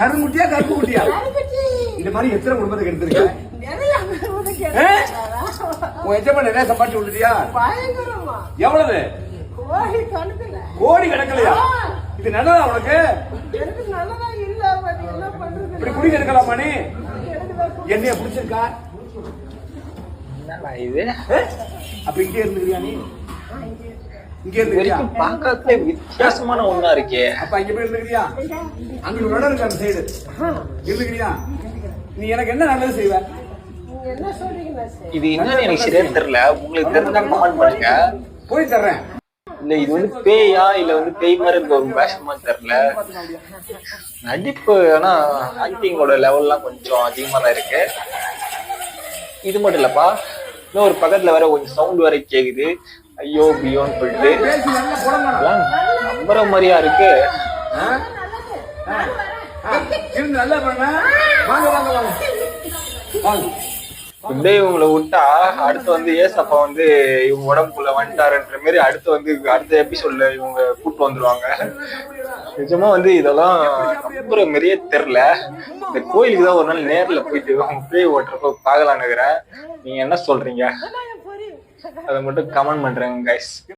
கருங்குட்டியா கருப்பு குட்டியா? இந்த மாதிரி எத்தனை குடும்பத்தை கெடுத்திருக்க? உன் எஜமா நிறைய சம்பாதிச்சு விட்டுட்டியா? எவ்வளவு? கோடி கணக்கலையா? இது நல்லதா உனக்கு? இப்படி குடி கெடுக்கலாமா நீ? என்னைய பிடிச்சிருக்கா இது? அப்ப இங்கே இருந்துக்கிறியா நீ? இங்க இருந்துக்கிறியா? பார்க்கறதுல வித்தியாசமான ஒண்ணா இருக்கே. அப்ப இங்க போய் இருந்துக்கிறியா? அங்க ஒரு இடம் இருக்கு அந்த சைடு இருந்துக்கிறியா? நீ எனக்கு என்ன நல்லது செய்வ? இது என்னன்னு எனக்கு சரியா தெரியல. உங்களுக்கு தெரிஞ்சா கமெண்ட் பண்ணுங்க. போய் தர்றேன். இல்ல இது வந்து பேயா இல்ல வந்து பேய் மாதிரி இருக்க ஒரு வேஷமா தெரியல. நடிப்பு ஆனா ஆக்டிங்கோட லெவல்லாம் கொஞ்சம் அதிகமா தான் இருக்கு. இது மட்டும் இல்லப்பா, இன்னும் ஒரு பக்கத்துல வேற கொஞ்சம் சவுண்ட் வேற கேக்குது. ஐயோ பியோன்னு சொல்லிட்டு நம்புற மாதிரியா இருக்கு. நல்லா பண்ண வாங்க வாங்க வாங்க வாங்க. இப்படியே இவங்களை விட்டா அடுத்து வந்து ஏசப்பா வந்து இவங்க உடம்புக்குள்ள வந்துட்டாருன்ற மாதிரி அடுத்து வந்து அடுத்த எபிசோட்ல இவங்க கூப்பிட்டு வந்துருவாங்க. நிஜமா வந்து இதெல்லாம் நம்புற மாதிரியே தெரியல. இந்த கோயிலுக்கு தான் ஒரு நாள் நேர்ல போயிட்டு அவங்க பேய் ஓட்டுறப்ப பார்க்கலான்னு இருக்கிறேன். நீங்க என்ன சொல்றீங்க? அதை மட்டும் கமெண்ட் பண்றேங்க கைஸ்.